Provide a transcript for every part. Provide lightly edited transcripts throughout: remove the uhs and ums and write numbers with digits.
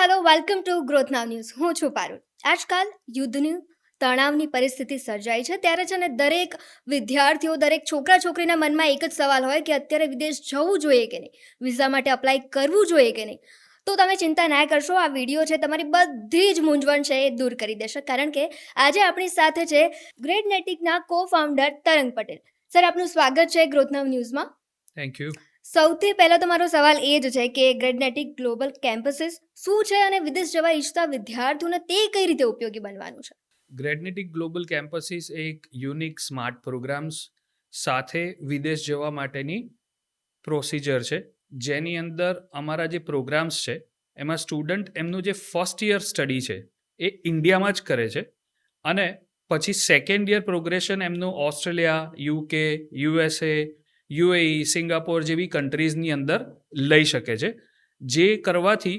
Hello, welcome to growth now news. હું છું પારુલ. આજકાલ યુદ્ધની તણાવની પરિસ્થિતિ સર્જાઈ છે ત્યારે છે ને દરેક વિદ્યાર્થીઓ, દરેક છોકરા છોકરીના મનમાં એક જ સવાલ હોય કે અત્યારે વિદેશ જવું જોઈએ કે નહીં, વિઝા માટે અપ્લાય કરવું જોઈએ કે નહીં. તો તમે ચિંતા ના કરશો, આ વિડીયો છે તમારી બધી જ મૂંઝવણ છે એ દૂર કરી દેશે, કારણ કે આજે આપણી સાથે છે ગ્રેડનેટિકના કો ફાઉન્ડર તરંગ પટેલ. સર, આપનું સ્વાગત છે ગ્રોથ નાવ ન્યૂઝમાં. Thank you. સૌથી પહેલા તો મારો સવાલ એ જ છે કે ગ્રેડનેટિક ગ્લોબલ કેમ્પસીસ શું છે અને વિદેશ જવા ઈચ્છતા વિદ્યાર્થીઓને તે કઈ રીતે ઉપયોગી બનવાનું છે? ગ્રેડનેટિક ગ્લોબલ કેમ્પસીસ એક યુનિક સ્માર્ટ પ્રોગ્રામ્સ સાથે વિદેશ જવા માટેની પ્રોસિજર છે, જેની અંદર અમારા જે પ્રોગ્રામ્સ છે એમાં સ્ટુડન્ટ એમનું જે ફર્સ્ટ યર સ્ટડી છે એ ઇન્ડિયામાં જ કરે છે અને પછી સેકન્ડ યર પ્રોગ્રેશન એમનું Australia, UK, USA, UAE, Singapore જેવી કન્ટ્રીઝની અંદર લઈ શકે છે, જે કરવાથી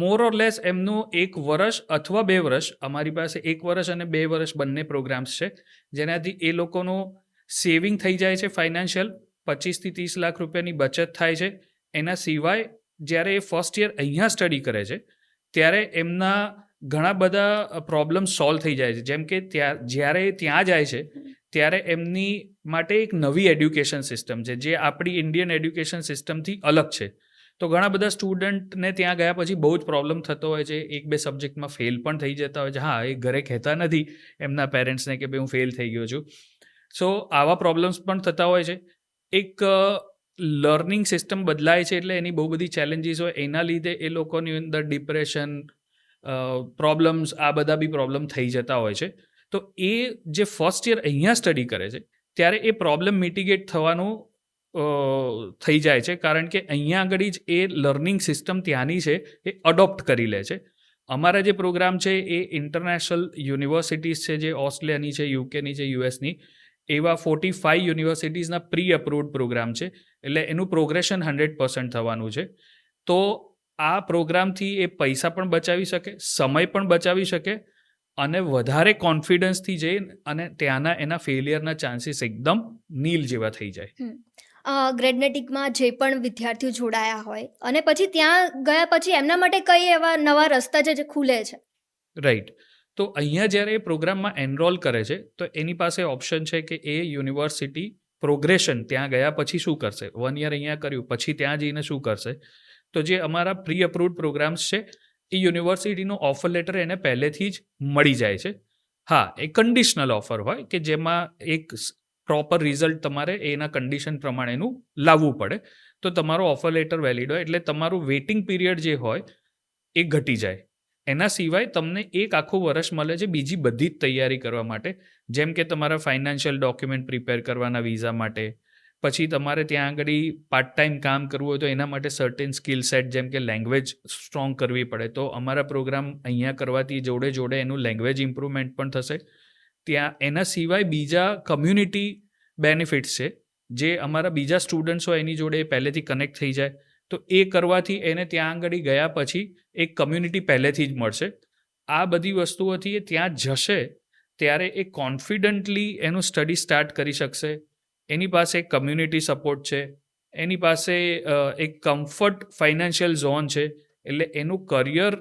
મોર ઓર લેસ એમનું 1 વર્ષ અથવા 2 વર્ષ, અમારી પાસે 1 વર્ષ અને 2 વર્ષ બંને પ્રોગ્રામ્સ છે, જેનાથી એ લોકોનું સેવિંગ થઈ જાય છે ફાઇનાન્શિયલ, 25 થી 30 લાખ રૂપિયાની બચત થાય છે. એના સિવાય જ્યારે એ ફર્સ્ટ યર અહીંયા સ્ટડી કરે છે ત્યારે એમના ઘણા બધા પ્રોબ્લેમ સોલ્વ થઈ જાય છે. જેમ કે જ્યારે ત્યાં જાય છે ત્યારે એમની માટે એક નવી એડ્યુકેશન સિસ્ટમ છે જે આપણી ઇન્ડિયન એડ્યુકેશન સિસ્ટમથી અલગ છે. તો ઘણા બધા સ્ટુડન્ટને ત્યાં ગયા પછી બહુ જ પ્રોબ્લેમ થતો હોય છે, 1-2 સબ્જેક્ટમાં ફેલ પણ થઈ જતા હોય છે. હા, એ ઘરે કહેતા નથી એમના પેરેન્ટ્સને કે ભાઈ હું ફેલ થઈ ગયો છું. સો આવા પ્રોબ્લેમ્સ પણ થતા હોય છે. એક લર્નિંગ સિસ્ટમ બદલાય છે એટલે એની બહુ બધી ચેલેન્જીસ હોય, એના લીધે એ લોકોની અંદર ડિપ્રેશન, પ્રોબ્લેમ્સ, આ બધા બી પ્રોબ્લેમ થઈ જતા હોય છે. તો એ જે ફર્સ્ટ યર અહીંયા સ્ટડી કરે છે ત્યારે એ પ્રોબ્લેમ મિટિગેટ થવાનું થઈ જાય છે, કારણ કે અહીંયા આગળ જ એ લર્નિંગ સિસ્ટમ ત્યાંની છે એ અડોપ્ટ કરી લે છે. અમારા જે પ્રોગ્રામ છે એ ઇન્ટરનેશનલ યુનિવર્સિટીઝ છે, જે ઓસ્ટ્રેલિયાની છે, યુકેની છે, યુએસની, એવા 45 યુનિવર્સિટીઝના પ્રી અપ્રુવડ પ્રોગ્રામ છે, એટલે એનું પ્રોગ્રેશન 100% થવાનું છે. તો આ પ્રોગ્રામથી એ પૈસા પણ બચાવી શકે, સમય પણ બચાવી શકે અને વધારે કોન્ફિડન્સથી જઈ અને ત્યાંના એના ફેલિયરના ચાન્સીસ એકદમ નીલ જેવા થઈ જાય. ગ્રેડનેટિકમાં જે પણ વિદ્યાર્થીઓ જોડાયા હોય અને પછી ત્યાં ગયા પછી એમના માટે કઈ એવા નવા રસ્તા છે જે ખુલે છે? રાઈટ. તો અહીંયા જ્યારે એ પ્રોગ્રામમાં એનરોલ કરે છે તો એની પાસે ઓપ્શન છે કે એ યુનિવર્સિટી પ્રોગ્રેશન ત્યાં ગયા પછી શું કરશે, 1 યર અહીંયા કર્યું પછી ત્યાં જઈને શું કરશે. તો જે અમારા પ્રી અપ્રુવડ પ્રોગ્રામ્સ છે એ યુનિવર્સિટીનો ઓફર લેટર એને પહેલેથી જ મળી જાય છે. હા, એ કન્ડિશનલ ઓફર હોય કે જેમાં એક પ્રોપર રિઝલ્ટ તમારે એના કન્ડિશન પ્રમાણેનું લાવવું પડે, તો તમારો ઓફર લેટર વેલિડ હોય એટલે તમારું વેઇટિંગ પીરિયડ જે હોય એ ઘટી જાય. એના સિવાય તમને 1 આખું વર્ષ મળે છે બીજી બધી જ તૈયારી કરવા માટે, જેમ કે તમારા ફાઇનાન્શિયલ ડોક્યુમેન્ટ પ્રિપેર કરવાના વિઝા માટે, પછી તમારે ત્યાં આગળ પાર્ટ ટાઈમ કામ કરવું હોય તો એના માટે સર્ટેન સ્કિલ સેટ, જેમ કે લેંગ્વેજ સ્ટ્રોંગ કરવી પડે, તો અમારા પ્રોગ્રામ અહીંયા કરવાથી જોડે જોડે એનું લેંગ્વેજ ઇમ્પ્રુવમેન્ટ પણ થશે. ત્યાં એના સિવાય બીજા કમ્યુનિટી બેનિફિટ્સ છે, જે અમારા બીજા સ્ટુડન્ટ્સ હોય એની જોડે પહેલેથી કનેક્ટ થઈ જાય, તો એ કરવાથી એને ત્યાં આગળ ગયા પછી એક કમ્યુનિટી પહેલેથી જ મળશે. આ બધી વસ્તુઓથી એ ત્યાં જશે ત્યારે એ કોન્ફિડન્ટલી એનું સ્ટડી સ્ટાર્ટ કરી શકશે. એની પાસે એક કમ્યુનિટી સપોર્ટ છે, એની પાસે એક કમ્ફર્ટ ફાઇનાન્શિયલ ઝોન છે, એટલે એનું કરિયર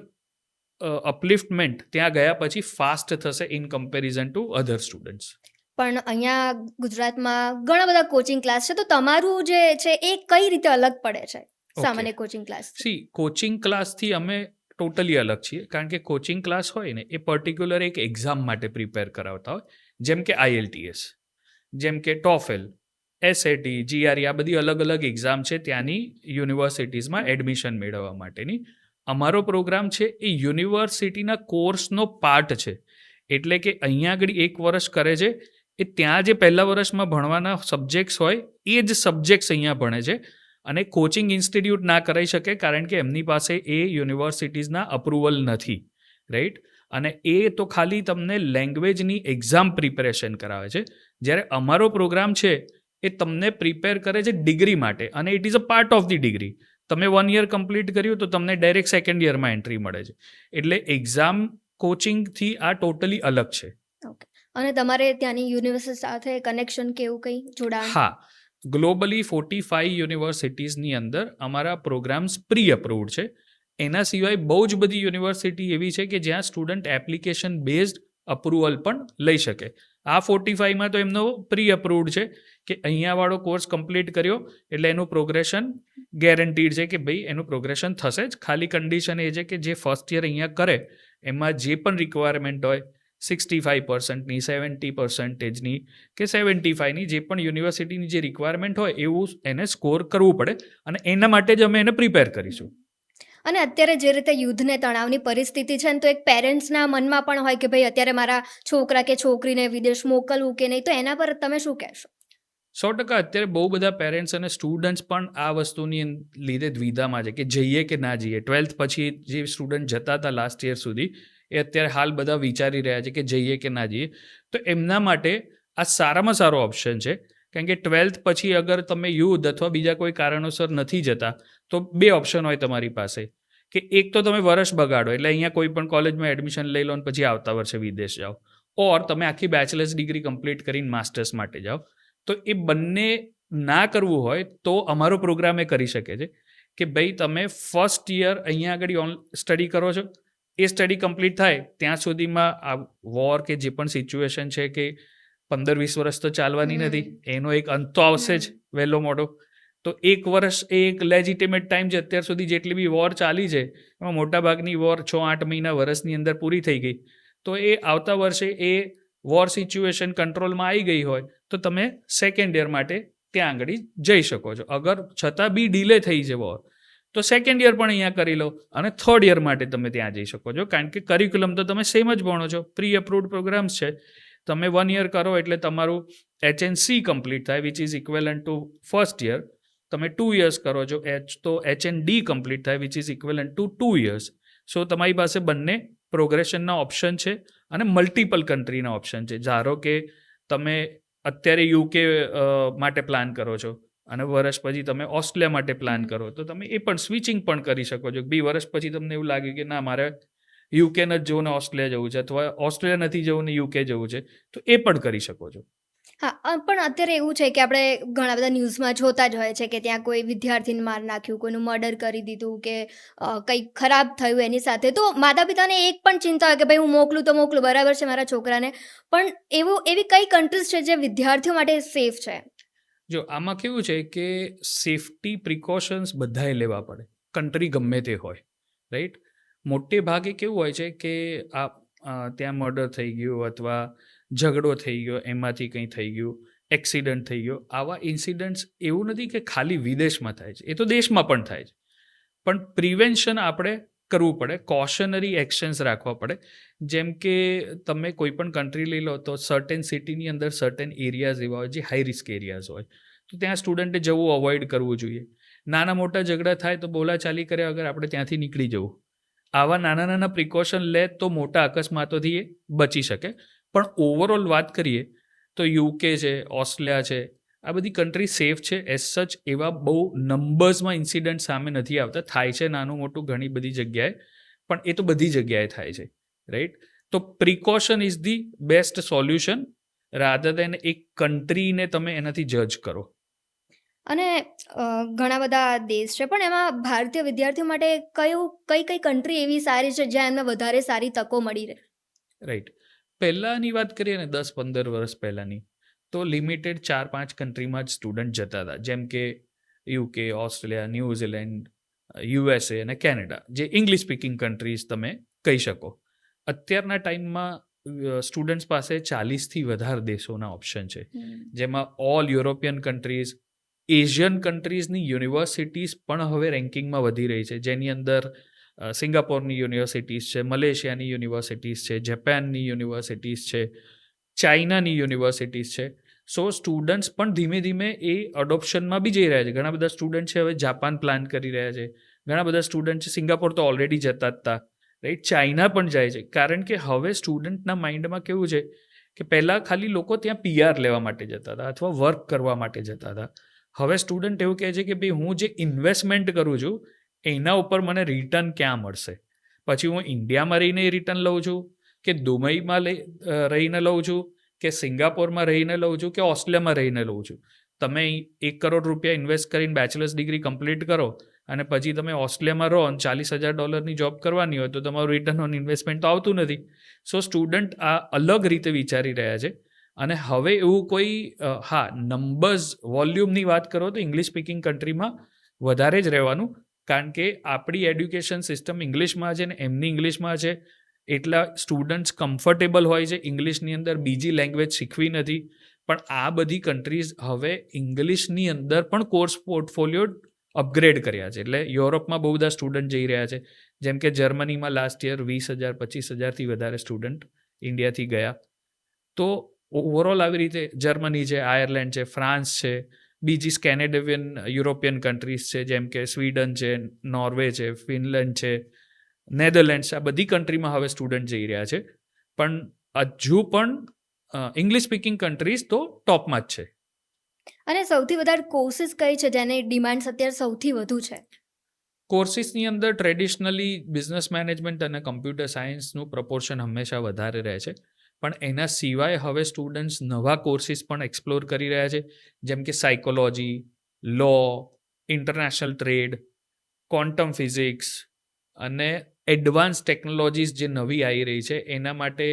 અપલિફ્ટમેન્ટ ત્યાં ગયા પછી ફાસ્ટ થશે in comparison to other students. પણ અહીંયા ગુજરાતમાં ઘણા બધા કોચિંગ ક્લાસ છે, તો તમારું જે છે એ કઈ રીતે અલગ પડે છે સામાન્ય કોચિંગ ક્લાસ? કોચિંગ ક્લાસથી અમે ટોટલી અલગ છીએ, કારણ કે કોચિંગ ક્લાસ હોય ને એ પર્ટિક્યુલર એક એક્ઝામ માટે પ્રિપેર કરાવતા હોય, જેમ કે IELTS, જેમ કે TOEFL, SAT, GRE, આ બધી અલગ અલગ એક્ઝામ છે ત્યાંની યુનિવર્સિટીઝમાં એડમિશન મેળવવા માટેની. અમારો પ્રોગ્રામ છે એ યુનિવર્સિટીના કોર્સનો પાર્ટ છે, એટલે કે અહીંયા આગળ 1 વર્ષ કરે છે એ ત્યાં જે પહેલા વર્ષમાં ભણવાના સબ્જેક્ટ્સ હોય એ જ સબ્જેક્ટ્સ અહીંયા ભણે છે, અને કોચિંગ ઇન્સ્ટિટ્યૂટ ના કરાવી શકે કારણ કે એમની પાસે એ યુનિવર્સિટીઝના અપ્રુવલ નથી, રાઈટ. અને એ તો ખાલી તમને લેંગ્વેજની એક્ઝામ પ્રિપેરેશન કરાવે છે, જ્યારે અમારો પ્રોગ્રામ છે એ તમને પ્રિપેર કરે છે ડિગ્રી માટે, અને it is a part of the degree. તમે 1 યર કમ્પ્લીટ કર્યું તો તમને ડાયરેક્ટ સેકન્ડ યરમાં એન્ટ્રી મળે છે, એટલે એક્ઝામ કોચિંગથી આ ટોટલી અલગ છે. ઓકે. અને તમારે ત્યાંની યુનિવર્સિટી સાથે કનેક્શન કે એવું કંઈ જોડાણ? હા, ગ્લોબલી 45 યુનિવર્સિટીઝની અંદર અમારા પ્રોગ્રામ્સ પ્રી અપ્રુવડ છે, એના સિવાય બહુ જ બધી યુનિવર્સિટી એવી છે કે જ્યાં સ્ટુડન્ટ એપ્લિકેશન બેઝડ અપ્રુવલ પણ લઈ શકે. આ 45માં તો એમનો પ્રી અપ્રુવડ છે કે અહીંયાવાળો કોર્સ કમ્પ્લીટ કર્યો એટલે એનું પ્રોગ્રેશન ગેરંટીડ છે કે ભાઈ એનું પ્રોગ્રેશન થશે જ. ખાલી કન્ડિશન એ છે કે જે ફર્સ્ટ યર અહીંયા કરે એમાં જે પણ રિક્વાયરમેન્ટ હોય 65%ની 70%ની કે 75ની જે પણ યુનિવર્સિટીની જે રિક્વાયરમેન્ટ હોય એવું એને સ્કોર કરવું પડે અને એના માટે જ અમે એને પ્રિપેર કરીશું. અને અત્યારે જે રીતે યુદ્ધને તણાવની પરિસ્થિતિ છે ને, તો એક પેરેન્ટ્સના મનમાં પણ હોય કે ભાઈ અત્યારે મારા છોકરા કે છોકરીને વિદેશ મોકલવું કે નહીં, તો એના પર તમે શું કહેશો? 100% અત્યારે બહુ બધા પેરેન્ટ્સ અને સ્ટુડન્ટ્સ પણ આ વસ્તુની લીધે દ્વિધામાં છે કે જઈએ કે ના જઈએ. 12th પછી જે સ્ટુડન્ટ જતા હતા લાસ્ટ યર સુધી એ અત્યારે હાલ બધા વિચારી રહ્યા છે કે જઈએ કે ના જઈએ. તો એમના માટે આ સારામાં સારો ઓપ્શન છે. કારણ કે 12th પછી અગર તમે યુદ્ધ અથવા બીજા કોઈ કારણોસર નથી જતા તો 2 ઓપ્શન હોય તમારી પાસે કે એક તો તમે વર્ષ બગાડો એટલે અહીંયા કોઈ પણ કોલેજમાં એડમિશન લઈ લો અને પછી આવતા વર્ષે વિદેશ જાઓ, ઓર તમે આખી બેચલર્સ ડિગ્રી કમ્પ્લીટ કરીને માસ્ટર્સ માટે જાઓ. તો એ બંને ના કરવું હોય તો અમારો પ્રોગ્રામ એ કરી શકે છે કે ભાઈ તમે ફર્સ્ટ યર અહીંયા આગળ સ્ટડી કરો છો, એ સ્ટડી કમ્પ્લીટ થાય ત્યાં સુધીમાં આ વોર કે જે પણ સિચ્યુએશન છે કે 15-20 વર્ષ તો ચાલવાની નથી, એનો એક અંત તો આવશે જ વહેલો મોટો. તો 1 વર્ષ એ એક લેજિટિમેટ ટાઈમ છે. અત્યાર સુધી જેટલી બી વોર ચાલી છે એમાં મોટાભાગની વોર 6-8 મહિના વર્ષની અંદર પૂરી થઈ ગઈ. તો એ આવતા વર્ષે એ વોર સિચ્યુએશન કંટ્રોલમાં આવી ગઈ હોય તો તમે સેકન્ડ યર માટે ત્યાં આગળ જઈ શકો છો. અગર છતાં બી ડિલે થઈ છે વોર તો સેકન્ડ યર પણ અહીંયા કરી લો અને થર્ડ યર માટે તમે ત્યાં જઈ શકો છો. કારણ કે કરિક્યુલમ તો તમે સેમ જ ભણો છો, પ્રી અપ્રુવડ પ્રોગ્રામ્સ છે. તમે 1 યર કરો એટલે તમારું HNC કમ્પ્લીટ થાય which is equivalent to first year. તમે 2 યર્સ કરો છો તો HND કમ્પ્લીટ થાય which is equivalent to 2 years. So તમારી પાસે બંને પ્રોગ્રેશનના ઓપ્શન છે અને મલ્ટિપલ કન્ટ્રીના ઓપ્શન છે. ધારો કે તમે અત્યારે UK માટે પ્લાન કરો છો અને વર્ષ પછી તમે ઓસ્ટ્રેલિયા માટે પ્લાન કરો તો તમે એ પણ સ્વિચિંગ પણ કરી શકો છો. 2 વર્ષ પછી તમને એવું લાગ્યું કે ના મારે UK ન જ જવું ને ઓસ્ટ્રેલિયા જવું છે અથવા ઓસ્ટ્રેલિયા નથી જવું ને UK જવું છે તો એ પણ કરી શકો છો. હા, પણ અત્યારે એવું છે કે આપણે ઘણા બધા ન્યૂઝમાં જોતા જ હોય છે કે ત્યાં કોઈ વિદ્યાર્થીને માર નાખ્યું, કોઈનું મર્ડર કરી દીધું કે કંઈક ખરાબ થયું એની સાથે. તો માતા પિતાને એક પણ ચિંતા હોય કે ભાઈ હું મોકલું તો મોકલું, બરાબર છે મારા છોકરાને, પણ એવી કઈ કન્ટ્રીઝ છે જે વિદ્યાર્થીઓ માટે સેફ છે? જો આમાં કેવું છે કે સેફટી પ્રિકોશન્સ બધાએ લેવા પડે, કન્ટ્રી ગમે તે હોય, રાઈટ. મોટે ભાગે કેવું હોય છે કે ત્યાં મર્ડર થઈ ગયું અથવા ઝઘડો થઈ ગયો, એમાંથી કંઈ થઈ ગયું, એક્સિડન્ટ થઈ ગયો, આવા ઇન્સિડન્ટ્સ એવું નથી કે ખાલી વિદેશમાં થાય છે, એ તો દેશમાં પણ થાય છે. પણ પ્રિવેન્શન આપણે કરવું પડે, કોશનરી એક્શન્સ રાખવા પડે. જેમ કે તમે કોઈ પણ કન્ટ્રી લઈ લો તો સર્ટેન સિટીની અંદર સર્ટેન એરિયાઝ એવા હોય જે હાઈ રિસ્ક એરિયાઝ હોય, તો ત્યાં સ્ટુડન્ટે જવું અવોઇડ કરવું જોઈએ. નાના મોટા ઝઘડા થાય તો બોલાચાલી કરે વગર આપણે ત્યાંથી નીકળી જવું. આવા નાના નાના પ્રિકોશન લે તો મોટા અકસ્માતોથી એ બચી શકે. પણ ઓવરઓલ વાત કરીએ તો UK છે, ઓસ્ટ્રેલિયા છે, આ બધી કન્ટ્રી સેફ છે. એઝ સચ એવા બહુ નંબર્સમાં ઇન્સિડન્ટ સામે નથી આવતા. થાય છે નાનું મોટું ઘણી બધી જગ્યાએ, પણ એ તો બધી જગ્યાએ થાય છે, રાઈટ. તો precaution is the best solution rather દેન એક કન્ટ્રીને તમે એનાથી જજ કરો. અને ઘણા બધા દેશ છે, પણ એમાં ભારતીય વિદ્યાર્થીઓ માટે કઈ કન્ટ્રી એવી સારી છે જ્યાં એમને વધારે સારી તકો મળી રહે? રાઈટ. પહેલાંની વાત કરીએ ને 10-15 વર્ષ પહેલાંની, તો લિમિટેડ 4-5 કન્ટ્રીમાં જ સ્ટુડન્ટ જતા હતા. જેમ કે UK, ઓસ્ટ્રેલિયા, ન્યૂઝીલેન્ડ, USA અને કેનેડા, જે ઇંગ્લિશ સ્પીકિંગ કન્ટ્રીઝ તમે કહી શકો. અત્યારના ટાઈમમાં સ્ટુડન્ટ્સ પાસે 40થી વધારે દેશોના ઓપ્શન છે, જેમાં ઓલ યુરોપિયન કન્ટ્રીઝ, એશિયન કન્ટ્રીઝની યુનિવર્સિટીઝ પણ હવે રેન્કિંગમાં વધી રહી છે, જેની અંદર સિંગાપોરની યુનિવર્સિટીઝ છે, મલેશિયાની યુનિવર્સિટીઝ છે, જાપાનની યુનિવર્સિટીઝ છે, ચાઇનાની યુનિવર્સિટીઝ છે. સો સ્ટુડન્ટ્સ પણ ધીમે ધીમે એ અડોપ્શનમાં બી જઈ રહ્યા છે. ઘણા બધા સ્ટુડન્ટ છે હવે જાપાન પ્લાન કરી રહ્યા છે, ઘણા બધા સ્ટુડન્ટ છે સિંગાપોર તો ઓલરેડી જતા જ હતા, રાઈટ. ચાઇના પણ જાય છે, કારણ કે હવે સ્ટુડન્ટના માઇન્ડમાં કેવું છે કે પહેલાં ખાલી લોકો ત્યાં PR લેવા માટે જતા હતા અથવા વર્ક કરવા માટે જતા હતા. હવે સ્ટુડન્ટ એવું કહે છે કે ભાઈ હું જે ઇન્વેસ્ટમેન્ટ કરું છું એના ઉપર મને રિટર્ન ક્યાં મળશે. પછી હું ઇન્ડિયામાં રહીને રિટર્ન લઉં છું કે દુબઈમાં રહીને લઉં છું કે સિંગાપોરમાં રહીને લઉં છું કે ઓસ્ટ્રેલિયામાં રહીને લઉં છું. તમે 1 કરોડ રૂપિયા ઇન્વેસ્ટ કરીને બેચલર્સ ડિગ્રી કમ્પ્લીટ કરો અને પછી તમે ઓસ્ટ્રેલિયામાં રહો અને $40,000 જોબ કરવાની હોય તો તમારું રિટર્ન ઓન ઇન્વેસ્ટમેન્ટ તો આવતું નથી. સો સ્ટુડન્ટ આ અલગ રીતે વિચારી રહ્યા છે. અને હવે એવું કોઈ નંબર્સ વોલ્યુમની વાત કરો તો ઇંગ્લિશ સ્પીકિંગ કન્ટ્રીમાં વધારે જ રહેવાનું, કારણ કે આપણી એડ્યુકેશન સિસ્ટમ ઇંગ્લિશમાં છે ને એમની ઇંગ્લિશમાં છે, એટલા સ્ટુડન્ટ્સ કમ્ફર્ટેબલ હોય છે ઇંગ્લિશની અંદર, બીજી લેંગ્વેજ શીખવી નથી. પણ આ બધી કન્ટ્રીઝ હવે ઇંગ્લિશની અંદર પણ કોર્સ પોર્ટફોલિયો અપગ્રેડ કર્યા છે. એટલે યુરોપમાં બહુ બધા સ્ટુડન્ટ જઈ રહ્યા છે. જેમ કે જર્મનીમાં લાસ્ટ યર 20,000-25,000થી વધારે સ્ટુડન્ટ ઇન્ડિયાથી ગયા. તો ઓવરઓલ આવી રીતે જર્મની છે, આયર્લેન્ડ છે, ફ્રાન્સ છે, બીજી સ્કેનેડિવિયન યુરોપિયન કન્ટ્રીઝ છે જેમ કે સ્વીડન છે, નોર્વે છે, ફિનલેન્ડ છે, નેધરલેન્ડ્સ, આ બધી કન્ટ્રીમાં હવે સ્ટુડન્ટ જઈ રહ્યા છે. પણ હજુ પણ ઇંગ્લિશ સ્પીકિંગ કન્ટ્રીઝ તો ટોપમાં જ છે. અને સૌથી વધારે કોર્સિસ કઈ છે જેની ડિમાન્ડ્સ અત્યારે સૌથી વધુ છે? કોર્સિસની અંદર ટ્રેડિશનલી બિઝનેસ મેનેજમેન્ટ અને કમ્પ્યુટર સાયન્સનું પ્રપોર્શન હંમેશા વધારે રહે છે. પણ એના સિવાય હવે સ્ટુડન્ટ્સ નવા કોર્સિસ પણ એક્સપ્લોર કરી રહ્યા છે, જેમ કે સાયકોલોજી, લો, ઇન્ટરનેશનલ ટ્રેડ, ક્વોન્ટમ ફિઝિક્સ અને એડવાન્સ ટેકનોલોજીસ જે નવી આવી રહી છે એના માટે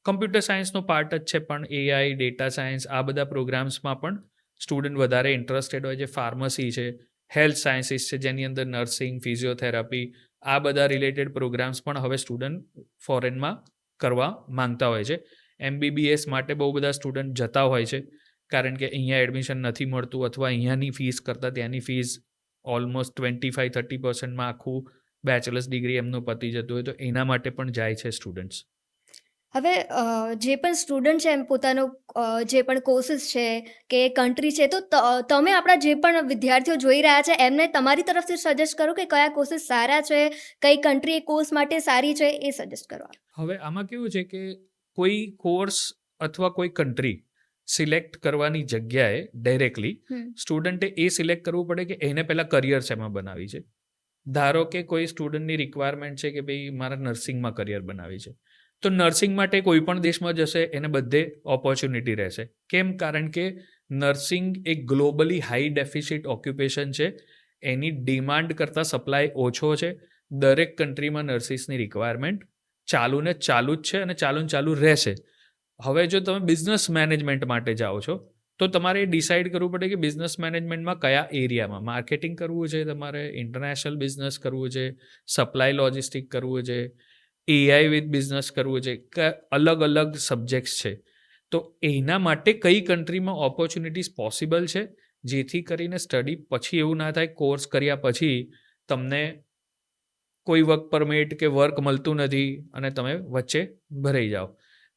કમ્પ્યુટર સાયન્સનો પાર્ટ જ છે, પણ એઆઈ, ડેટા સાયન્સ, આ બધા પ્રોગ્રામ્સમાં પણ સ્ટુડન્ટ વધારે ઇન્ટરેસ્ટેડ હોય છે. ફાર્મસી છે, હેલ્થ સાયન્સીસ છે જેની અંદર નર્સિંગ, ફિઝિયોથેરાપી, આ બધા રિલેટેડ પ્રોગ્રામ્સ પણ હવે સ્ટુડન્ટ ફોરેનમાં કરવા માંગતા હોય છે. MBBS માટે બહુ બધા સ્ટુડન્ટ જતા હોય છે, કારણ કે અહીંયા એડમિશન નથી મળતું અથવા અહીંયાની ફીસ કરતાં ત્યાંની ફીસ ઓલમોસ્ટ 25-30%માં આખું બેચલર્સ ડિગ્રી એમનું પતી જતું હોય, તો એના માટે પણ જાય છે સ્ટુડન્ટ્સ. હવે જે પણ સ્ટુડન્ટ છે એમ પોતાનો જે પણ કોર્સિસ છે કે કન્ટ્રી છે, તો તમે આપણા જે પણ વિદ્યાર્થીઓ જોઈ રહ્યા છે એમને તમારી તરફથી સજેસ્ટ કરો કે કયા કોર્સિસ સારા છે, કઈ કન્ટ્રી એ કોર્સ માટે સારી છે, એ સજેસ્ટ કરો. હવે આમાં કેવું છે કે કોઈ કોર્સ અથવા કોઈ કન્ટ્રી સિલેક્ટ કરવાની જગ્યાએ ડાયરેક્ટલી સ્ટુડન્ટે એ સિલેક્ટ કરવું પડે કે એને પહેલાં કરિયર શેમાં બનાવી છે. ધારો કે કોઈ સ્ટુડન્ટની રિક્વાયરમેન્ટ છે કે ભાઈ મારે નર્સિંગમાં કરિયર બનાવી છે, તો નર્સિંગ માટે કોઈ પણ દેશમાં જશે એને બધે ઓપોર્ચ્યુનિટી રહેશે. કેમ? કારણ કે નર્સિંગ એક ગ્લોબલી હાઈ ડેફિસિટ ઓક્યુપેશન છે. એની ડિમાન્ડ કરતાં સપ્લાય ઓછો છે. દરેક કન્ટ્રીમાં નર્સિસની રિક્વાયરમેન્ટ ચાલુ જ છે અને ચાલુ રહેશે. હવે જો તમે બિઝનેસ મેનેજમેન્ટ માટે જાઓ છો તો તમારે ડિસાઇડ કરવું પડે કે બિઝનેસ મેનેજમેન્ટમાં કયા એરિયામાં માર્કેટિંગ કરવું છે, તમારે ઇન્ટરનેશનલ બિઝનેસ કરવું છે, સપ્લાય લોજિસ્ટિક કરવું છે, એઆઈ વિથ બિઝનેસ કરવું છે, કે અલગ અલગ સબ્જેક્ટ્સ છે. તો એના માટે કઈ કન્ટ્રીમાં ઓપોર્ચ્યુનિટીઝ પોસિબલ છે, જેથી કરીને સ્ટડી પછી એવું ના થાય કોર્સ કર્યા પછી તમને કોઈ વર્ક પરમિટ કે વર્ક મળતું નથી અને તમે વચ્ચે ભરાઈ જાઓ.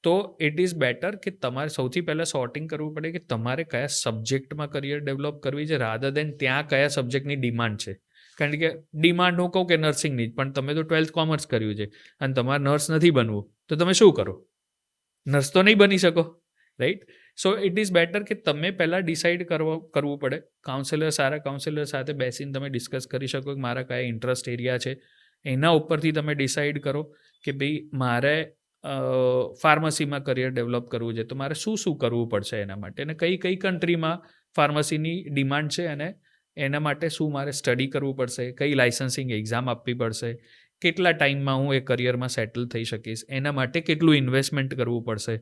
તો ઇટ ઇઝ બેટર કે તમારે સૌથી પહેલાં સોર્ટિંગ કરવું પડે કે તમારે કયા સબ્જેક્ટમાં કરિયર ડેવલપ કરવી છે, રાધર દેન ત્યાં કયા સબ્જેક્ટની ડિમાન્ડ છે. કારણ કે ડિમાન્ડ હું કહું કે નર્સિંગની જ, પણ તમે તો 12th કોમર્સ કર્યું છે અને તમારે નર્સ નથી બનવું તો તમે શું કરો? નર્સ તો નહીં બની શકો, right? So it is better કે તમે પહેલાં ડિસાઇડ કરવું પડે. સારા કાઉન્સેલર સાથે બેસીને તમે ડિસ્કસ કરી શકો કે મારા કયા ઇન્ટરેસ્ટ એરિયા છે. એના ઉપરથી તમે ડિસાઇડ કરો કે ભાઈ મારે ફાર્મસીમાં કરિયર ડેવલપ કરવું છે તો મારે શું કરવું પડશે એના માટે, અને કઈ કન્ટ્રીમાં ફાર્મસીની ડિમાન્ડ છે અને એના માટે શું મારે સ્ટડી કરવું પડશે, કઈ લાઇસન્સિંગ એક્ઝામ આપવી પડશે, કેટલા ટાઈમમાં હું એ કરિયરમાં સેટલ થઈ શકીશ, એના માટે કેટલું ઇન્વેસ્ટમેન્ટ કરવું પડશે.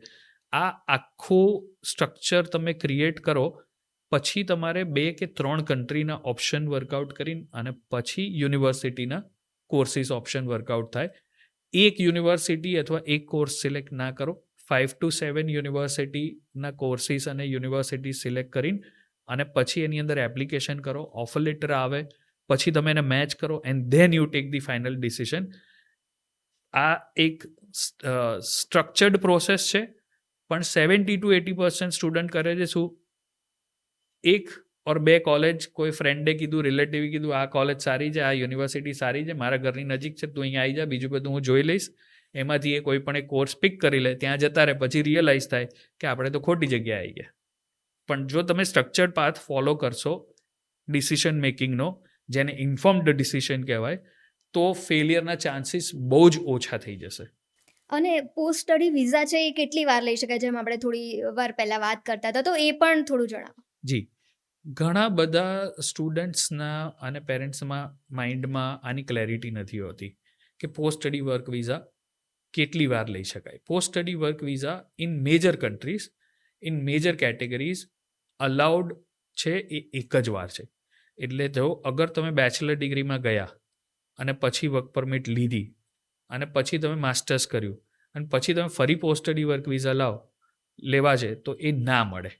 આ આખું સ્ટ્રક્ચર તમે ક્રિએટ કરો પછી તમારે 2 કે 3 કન્ટ્રીના ઓપ્શન વર્કઆઉટ કરીને અને પછી યુનિવર્સિટીના કોર્સિસ ઓપ્શન વર્કઆઉટ થાય. એક યુનિવર્સિટી અથવા એક કોર્સ સિલેક્ટ ના કરો, 5 to 7 યુનિવર્સિટીના કોર્સિસ અને યુનિવર્સિટી સિલેક્ટ કરીને અને પછી એની અંદર એપ્લિકેશન કરો, ઓફર લેટર આવે, પછી તમે એને મેચ કરો and then you take the final decision. આ એક સ્ટ્રક્ચર્ડ પ્રોસેસ છે, પણ 70-80% સ્ટુડન્ટ કરે છે શું, 1 or 2 કોલેજ કોઈ ફ્રેન્ડે કીધું, રિલેટિવે કીધું આ કોલેજ સારી છે, આ યુનિવર્સિટી સારી છે, મારા ઘરની નજીક છે, તું અહીંયા આવી જા, બીજું બધું હું જોઈ લઈશ, એમાંથી એ કોઈ પણ એક કોર્સ પિક કરી લે, ત્યાં જતા રહે, પછી રિયલાઇઝ થાય કે આપણે તો ખોટી જગ્યાએ આવી ગયા. પણ જો તમે સ્ટ્રક્ચર્ડ પાથ ફોલો કરશો ડિસિઝન મેકિંગનો, જેને ઇન્ફોર્મ્ડ ડિસિઝન કહેવાય, તો ફેલિયરના ચાન્સીસ બહુ જ ઓછા થઈ જશે. અને પોસ્ટ સ્ટડી વિઝા છે એ કેટલી વાર લઈ શકાય, જેમ આપણે થોડી વાર પહેલાં વાત કરતા હતા, તો એ પણ થોડું જણાવો. જી, ઘણા બધા સ્ટુડન્ટ્સના અને પેરેન્ટ્સમાં માઇન્ડમાં આની ક્લેરિટી નથી હોતી કે પોસ્ટ સ્ટડી વર્ક વિઝા કેટલી વાર લઈ શકાય. Post study work visa in major countries in major categories allowed છે એ એક જ વાર છે. એટલે જો અગર તમે બેચલર ડિગ્રીમાં ગયા અને પછી વર્ક પરમિટ લીધી અને પછી તમે માસ્ટર્સ કર્યું અને પછી તમે ફરી પોસ્ટ સ્ટડી વર્ક વિઝા લેવા છે તો એ ના મળે.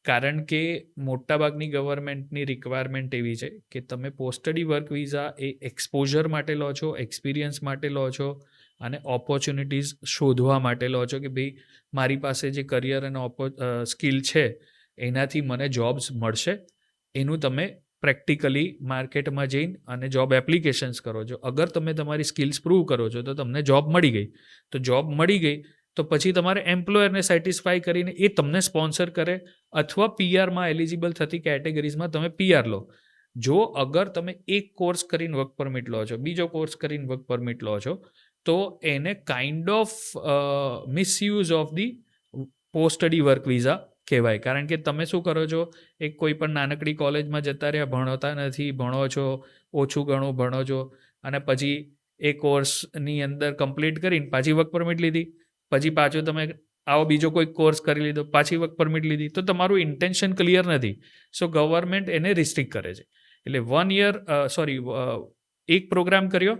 કારણ કે મોટાભાગની ગવર્મેન્ટની રિક્વાયરમેન્ટ એવી છે કે તમે પોસ્ટ સ્ટડી વર્ક વિઝા એ એક્સપોઝર માટે લો છો, એક્સપિરિયન્સ માટે લો છો અને ઓપોર્ચ્યુનિટીઝ શોધવા માટે લો છો કે ભાઈ મારી પાસે જે કરિયર અને સ્કિલ છે એનાથી મને જોબ્સ મળશે. એનું તમે પ્રેક્ટિકલી માર્કેટમાં જઈને અને જોબ એપ્લિકેશન્સ કરો છો. અગર તમે તમારી સ્કિલ્સ પ્રૂવ કરો છો તો તમને જોબ મળી ગઈ. તો જોબ મળી ગઈ તો પછી તમારે એમ્પ્લોયરને સેટિસ્ફાઈ કરીને એ તમને સ્પોન્સર કરે અથવા પીઆરમાં એલિજિબલ થતી કેટેગરીઝમાં તમે પીઆર લો. જો અગર તમે એક કોર્સ કરીને વર્ક પરમિટ લો છો, બીજો કોર્સ કરીને વર્ક પરમિટ લો છો, તો એને kind of misuse of the post study work visa કહેવાય. કારણ કે તમે શું કરો છો, એક કોઈ પણ નાનકડી કોલેજમાં જતા રહ્યા, ભણતા નથી, ભણો છો, ઓછું ઘણું ભણો છો અને પછી એ કોર્સની અંદર કમ્પ્લીટ કરીને પાછી વર્ક પરમિટ લીધી, પછી પાછો તમે આવો બીજો કોઈ કોર્સ કરી લીધો, પાછી વર્ક પરમિટ લીધી, તો તમારું ઇન્ટેન્શન ક્લિયર નથી. સો ગવર્મેન્ટ એને રિસ્ટ્રિક્ટ કરે છે. એટલે 1 year એક પ્રોગ્રામ કર્યો,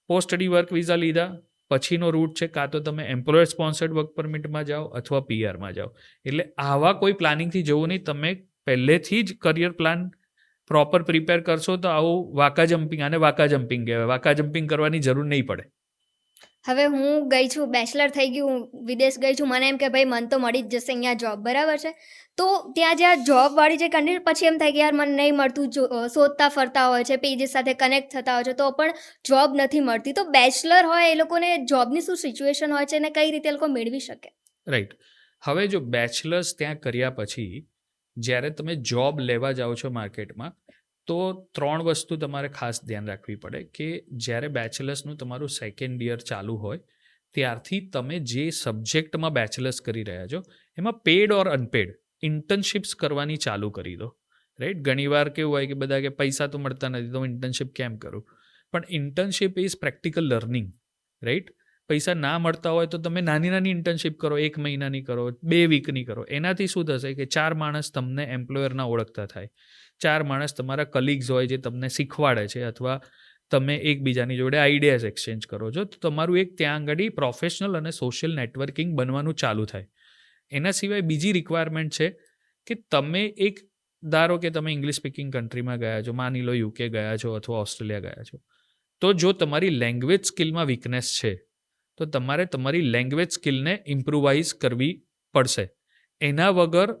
પોસ્ટ સ્ટડી વર્ક વિઝા લીધા, પછીનો રૂટ છે કાં તો તમે એમ્પ્લોયર સ્પોન્સર્ડ વર્ક પરમિટમાં જાઓ અથવા પીઆરમાં જાઓ. એટલે આવા કોઈ પ્લાનિંગથી જવું નહીં. તમે પહેલેથી જ કરિયર પ્લાન પ્રોપર પ્રિપેર કરશો તો આવું વાકા જમ્પિંગ કહેવાય. વાકા જમ્પિંગ કરવાની જરૂર નહીં પડે. હવે હું ગઈ છું, બેચલર થઈ ગયું, વિદેશ ગઈ છું, મને એમ કે ભાઈ મન તો મળી જ જશે અહીંયા જોબ, બરાબર છે. તો ત્યાં જ્યાં જોબવાળી જે કન્ડિશન, પછી એમ થાય કે યાર મને નહીં મળતું, શોધતા ફરતા હોય છે, પેજીસ સાથે કનેક્ટ થતા હોય છે તો પણ જોબ નથી મળતી. તો બેચલર હોય એ લોકોને જોબની શું સિચ્યુએશન હોય છે અને કઈ રીતે એ લોકો મેળવી શકે? રાઈટ. હવે જો બેચલર્સ ત્યાં કર્યા પછી જ્યારે તમે જોબ લેવા જાઓ છો માર્કેટમાં, તો 3 વસ્તુ તમારે ખાસ ધ્યાન રાખવી પડે કે જ્યારે બેચલર્સનું તમારું સેકન્ડ યર ચાલુ હોય ત્યારથી તમે જે સબ્જેક્ટમાં બેચલર્સ કરી રહ્યા છો એમાં પેડ ઓર અનપેડ ઇન્ટર્નશિપ્સ કરવાની ચાલુ કરી દો. રાઈટ. ઘણીવાર કેવું હોય કે બધા કે પૈસા તો મળતા નથી તો હું ઇન્ટર્નશિપ કેમ કરું? પણ internship is practical learning. Right. પૈસા ના મળતા હોય તો તમે નાની નાની ઇન્ટર્નશિપ કરો, 1 મહિનાની કરો, 2 વીકની કરો. એનાથી શું થશે કે 4 માણસ તમને એમ્પ્લોયરના ઓળખતા થાય, 4 માણસ તમારા કલીગ્સ હોય જે તમને શીખવાડે છે અથવા તમે એકબીજાની જોડે આઈડિયાઝ એક્સચેન્જ કરો છો. તો તમારું એક ત્યાં આગળ પ્રોફેશનલ અને સોશિયલ નેટવર્કિંગ બનવાનું ચાલુ થાય. એના સિવાય બીજી રિક્વાયરમેન્ટ છે કે તમે ધારો કે તમે ઇંગ્લિશ સ્પીકિંગ કન્ટ્રીમાં ગયા છો, માની લો યુકે ગયા છો અથવા ઓસ્ટ્રેલિયા ગયા છો, તો જો તમારી લેંગ્વેજ સ્કિલમાં વીકનેસ છે તો તમારે તમારી લેંગ્વેજ સ્કિલને ઇમ્પ્રુવાઇઝ કરવી પડશે. એના વગર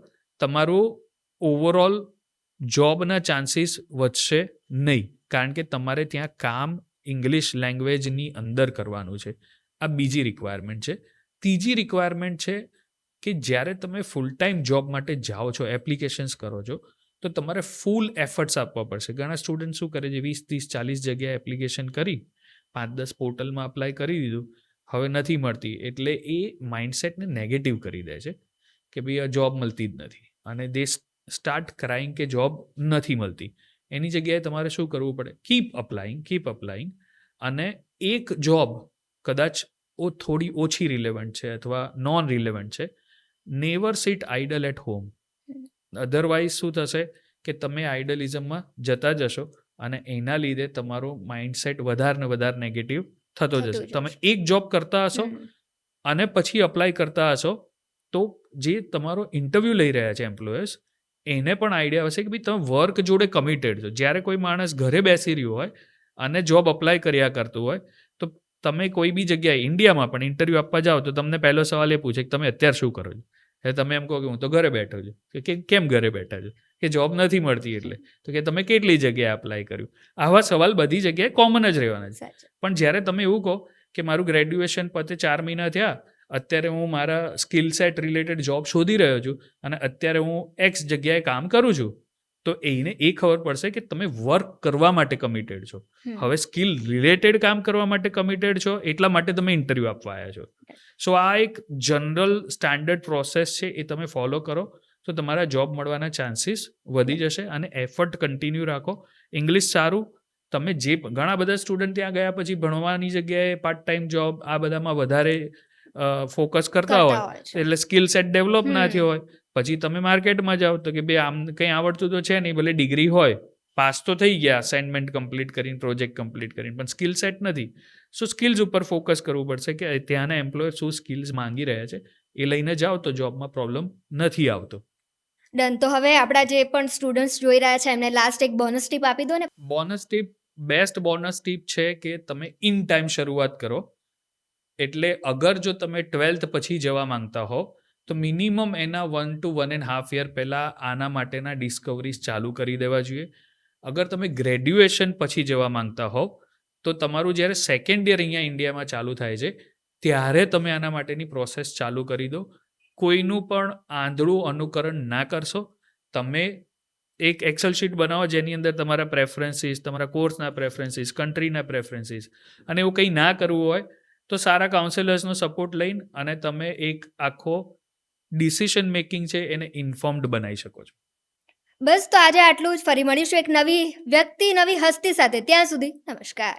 તમારું ઓવરઓલ જોબના ચાન્સીસ વધશે નહીં. કારણ કે તમારે ત્યાં કામ ઇંગ્લિશ લેંગ્વેજની અંદર કરવાનું છે. આ બીજી રિક્વાયરમેન્ટ છે. ત્રીજી રિક્વાયરમેન્ટ છે કે જ્યારે તમે ફૂલ ટાઈમ જોબ માટે જાઓ છો, એપ્લિકેશન્સ કરો છો, તો તમારે ફૂલ એફર્ટ્સ આપવા પડશે. ઘણા સ્ટુડન્ટ શું કરે છે, 20, 30, 40 જગ્યાએ એપ્લિકેશન કરી 5-10 પોર્ટલમાં અપ્લાય કરી દીધું, હવે નથી મળતી એટલે એ માઇન્ડસેટને નેગેટિવ કરી દે છે કે ભાઈ આ જોબ મળતી જ નથી અને દે સ્ટાર્ટ ક્રાઇંગ કે જોબ નથી મળતી. એની જગ્યાએ તમારે શું કરવું પડે? કીપ અપ્લાઇંગ અને એક જોબ કદાચ થોડી ઓછી રિલેવન્ટ છે અથવા નોન રિલેવન્ટ છે, never sit idle at home. Otherwise શું થશે કે તમે આઇડલિઝમમાં જતા જશો અને એના લીધે તમારો માઇન્ડસેટ વધારે ને વધારે નેગેટિવ થતો જશે. તમે એક જોબ કરતા હશો અને પછી અપ્લાય કરતા હશો તો જે તમારો ઇન્ટરવ્યૂ લઈ રહ્યા છે એમ્પ્લોયર્સ, એને પણ આઈડિયા હશે કે ભાઈ તમે વર્ક જોડે કમિટેડ છો. જ્યારે કોઈ માણસ ઘરે બેસી રહ્યો હોય અને જોબ અપ્લાય કર્યા કરતું હોય તો તમે કોઈ બી જગ્યાએ ઇન્ડિયામાં પણ ઇન્ટરવ્યૂ આપવા જાઓ તો તમને પહેલો સવાલ એ પૂછે કે તમે અત્યારે શું કરો છો? એટલે તમે એમ કહો કે હું તો ઘરે બેઠો છું. કે કેમ ઘરે બેઠા છો? કે જોબ નથી મળતી એટલે. તો કે તમે કેટલી જગ્યાએ અપ્લાય કર્યું? આવા સવાલ બધી જગ્યાએ કોમન જ રહેવાના છે. પણ જ્યારે તમે એવું કહો કે મારું ગ્રેજ્યુએશન પતે 4 મહિના થયા, અત્યારે હું મારા સ્કિલ સેટ રિલેટેડ જોબ શોધી રહ્યો છું અને અત્યારે હું એક્સ જગ્યાએ કામ કરું છું, તો એને એ ખબર પડશે કે તમે વર્ક કરવા માટે કમિટેડ છો. હવે સ્કિલ રિલેટેડ કામ કરવા માટે કમિટેડ છો એટલા માટે તમે ઇન્ટરવ્યૂ આપવા આવ્યા છો. સો આ એક જનરલ સ્ટાન્ડર્ડ પ્રોસેસ છે, એ તમે ફોલો કરો તો તમારા જોબ મળવાના ચાન્સીસ વધી જશે. અને એફર્ટ કન્ટિન્યુ રાખો. ઇંગ્લિશ સારું. તમે ઘણા બધા સ્ટુડન્ટ ત્યાં ગયા પછી ભણવાની જગ્યાએ પાર્ટ ટાઈમ જોબ આ બધામાં વધારે ફોકસ કરતા હોય, છે એટલે સ્કિલ સેટ ડેવલપ ના હમ. થયો હોય. પછી તમે માર્કેટમાં જાઓ તો કે બે આમ કંઈ આવડતું તો છે નહીં, ભલે ડિગ્રી હોય, પાસ તો થઈ ગયા અસાઇનમેન્ટ કમ્પ્લીટ કરીને, પ્રોજેક્ટ કમ્પ્લીટ કરીને, પણ સ્કિલ સેટ નથી. સો સ્કિલ્સ ઉપર ફોકસ કરવું પડશે કે ત્યાંના એમ્પ્લોયર શું સ્કિલ્સ માંગી રહ્યા છે, એ લઈને જાઓ તો જોબમાં પ્રોબ્લેમ નથી આવતો. ડન. તો હવે આપણા જે પણ સ્ટુડન્ટ્સ જોઈ રહ્યા છે એમને લાસ્ટ એક બોનસ ટીપ આપી દો ને. Bonus tip, best bonus tip છે કે તમે ઇન ટાઈમ શરૂઆત કરો. એટલે અગર જો તમે 12th પછી જવા માંગતા હો તો મિનિમમ એના 1 to 1.5 year પહેલાં આના માટેના ડિસ્કવરીઝ ચાલુ કરી દેવા જોઈએ. અગર તમે ગ્રેડ્યુએશન પછી જવા માંગતા હોવ તો તમારું જ્યારે સેકન્ડ યર અહીંયા ઇન્ડિયામાં ચાલુ થાય છે ત્યારે તમે આના માટેની પ્રોસેસ ચાલુ કરી દો. કોઈનું પણ આંધળું અનુકરણ ના કરશો. તમે એક એક્સેલ શીટ બનાવો જેની અંદર તમારા પ્રેફરન્સીસ, તમારા કોર્સના પ્રેફરન્સીસ, કન્ટ્રીના પ્રેફરન્સીસ, અને એવું કંઈ ના કરવું હોય તો સારા કાઉન્સેલર્સનો સપોર્ટ લઈને અને તમે એક આખો ડિસિશન મેકિંગ છે એને ઇન્ફોર્મ્ડ બનાવી શકો છો. બસ, તો આજે આટલું જ. ફરી મળીશું એક નવી વ્યક્તિ, નવી હસ્તી સાથે. ત્યાં સુધી નમસ્કાર.